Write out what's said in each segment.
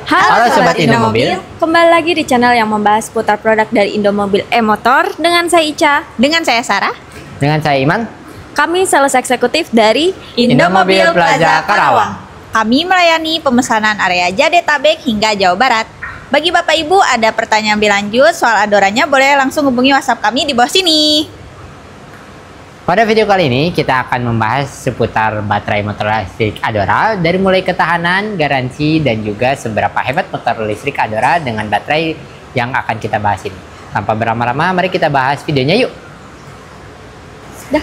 Halo Sobat Indomobil, kembali lagi di channel yang membahas seputar produk dari Indomobil e-motor. Dengan saya Ica, dengan saya Sarah, dengan saya Iman. Kami sales eksekutif dari Indomobil Plaza Karawang. Kami melayani pemesanan area Jadetabek hingga Jawa Barat. Bagi Bapak Ibu ada pertanyaan lebih lanjut soal Adoranya, boleh langsung hubungi WhatsApp kami di bawah sini. Pada video kali ini kita akan membahas seputar baterai motor listrik Adora, dari mulai ketahanan, garansi, dan juga seberapa hebat motor listrik Adora dengan baterai yang akan kita bahas ini. Tanpa berlama-lama, mari kita bahas videonya yuk.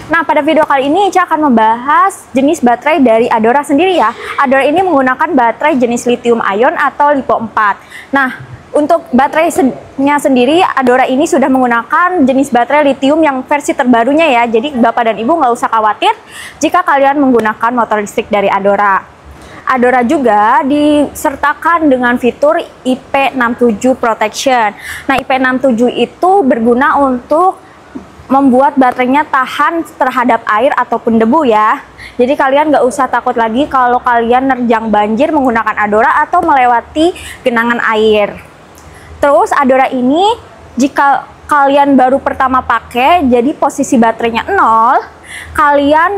Nah, pada video kali ini Ica akan membahas jenis baterai dari Adora sendiri ya. Adora ini menggunakan baterai jenis lithium ion atau LiPo 4. Nah, untuk baterainya sendiri, Adora ini sudah menggunakan jenis baterai lithium yang versi terbarunya ya. Jadi Bapak dan Ibu nggak usah khawatir jika kalian menggunakan motor listrik dari Adora. Adora juga disertakan dengan fitur IP67 Protection. Nah, IP67 itu berguna untuk membuat baterainya tahan terhadap air ataupun debu ya. Jadi kalian nggak usah takut lagi kalau kalian nerjang banjir menggunakan Adora atau melewati genangan air. Terus Adora ini jika kalian baru pertama pakai, jadi posisi baterainya 0, kalian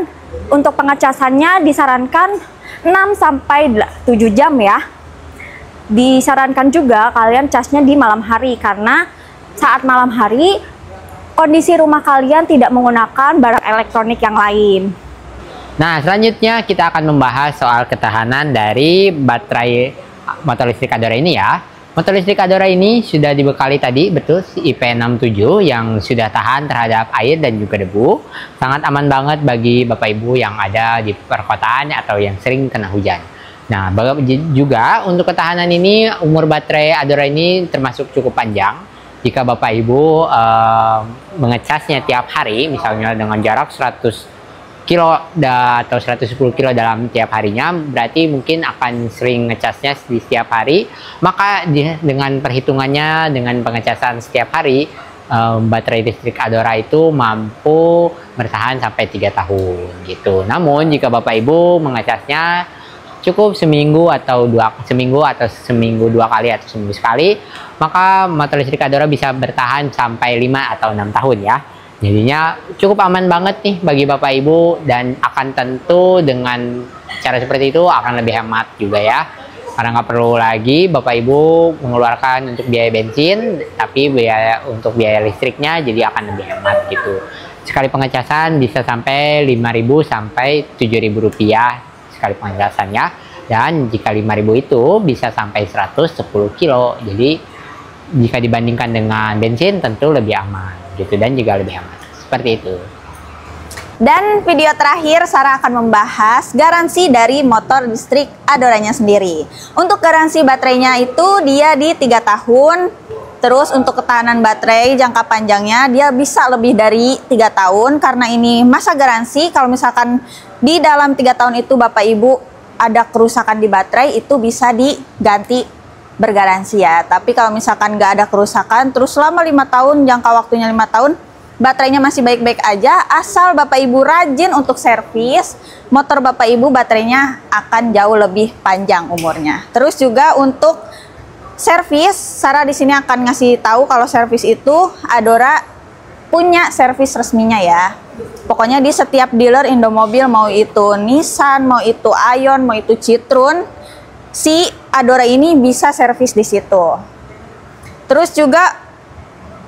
untuk pengecasannya disarankan 6-7 jam ya. Disarankan juga kalian casnya di malam hari, karena saat malam hari kondisi rumah kalian tidak menggunakan barang elektronik yang lain. Nah, selanjutnya kita akan membahas soal ketahanan dari baterai motor listrik Adora ini ya. Motor listrik Adora ini sudah dibekali tadi, betul, IP67 yang sudah tahan terhadap air dan juga debu. Sangat aman banget bagi Bapak Ibu yang ada di perkotaan atau yang sering kena hujan. Nah, juga untuk ketahanan ini, umur baterai Adora ini termasuk cukup panjang. Jika Bapak Ibu mengecasnya tiap hari, misalnya dengan jarak 100 kilo atau 110 kilo dalam tiap harinya, berarti mungkin akan sering ngecasnya di setiap hari. Maka dengan perhitungannya, dengan pengecasan setiap hari, baterai listrik Adora itu mampu bertahan sampai 3 tahun gitu. Namun jika Bapak Ibu mengecasnya cukup seminggu atau seminggu 2 kali atau seminggu sekali, maka motor listrik Adora bisa bertahan sampai 5 atau 6 tahun ya. Jadinya cukup aman banget nih bagi Bapak Ibu, dan akan tentu dengan cara seperti itu akan lebih hemat juga ya. Karena nggak perlu lagi Bapak Ibu mengeluarkan untuk biaya bensin, tapi untuk biaya listriknya jadi akan lebih hemat gitu. Sekali pengecasan bisa sampai 5.000 sampai 7.000 rupiah sekali pengecasannya. Dan jika 5.000 itu bisa sampai 110 kilo. Jadi jika dibandingkan dengan bensin tentu lebih aman gitu, dan juga lebih hemat. Seperti itu. Dan video terakhir Sarah akan membahas garansi dari motor listrik Adoranya sendiri. Untuk garansi baterainya itu dia di 3 tahun. Terus untuk ketahanan baterai jangka panjangnya dia bisa lebih dari 3 tahun. Karena ini masa garansi, kalau misalkan di dalam 3 tahun itu Bapak Ibu ada kerusakan di baterai, itu bisa diganti bergaransi ya. Tapi kalau misalkan nggak ada kerusakan, terus selama 5 tahun, jangka waktunya 5 tahun, baterainya masih baik-baik aja, asal Bapak Ibu rajin untuk servis, motor Bapak Ibu baterainya akan jauh lebih panjang umurnya. Terus juga untuk servis, Sarah di sini akan ngasih tahu kalau servis itu Adora punya servis resminya ya. Pokoknya di setiap dealer Indomobil, mau itu Nissan, mau itu Ion, mau itu Citroen, si Adora ini bisa servis di situ. Terus juga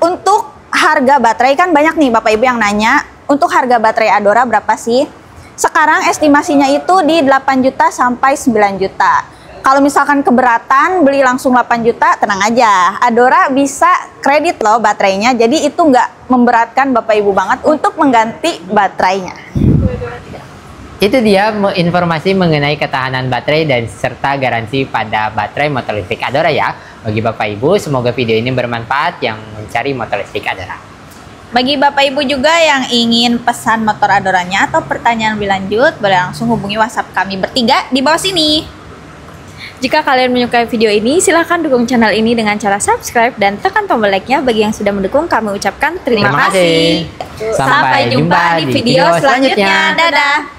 untuk harga baterai, kan banyak nih Bapak Ibu yang nanya, untuk harga baterai Adora berapa sih? Sekarang estimasinya itu di 8 juta sampai 9 juta. Kalau misalkan keberatan beli langsung 8 juta, tenang aja, Adora bisa kredit loh baterainya. Jadi itu nggak memberatkan Bapak Ibu banget untuk mengganti baterainya. Itu dia informasi mengenai ketahanan baterai dan serta garansi pada baterai motor listrik Adora ya. Bagi Bapak Ibu, semoga video ini bermanfaat yang mencari motor listrik Adora. Bagi Bapak Ibu juga yang ingin pesan motor Adoranya atau pertanyaan lebih lanjut, boleh langsung hubungi WhatsApp kami bertiga di bawah sini. Jika kalian menyukai video ini, silahkan dukung channel ini dengan cara subscribe dan tekan tombol like-nya. Bagi yang sudah mendukung, kami ucapkan terima kasih. Sampai jumpa di video selanjutnya. Dadah.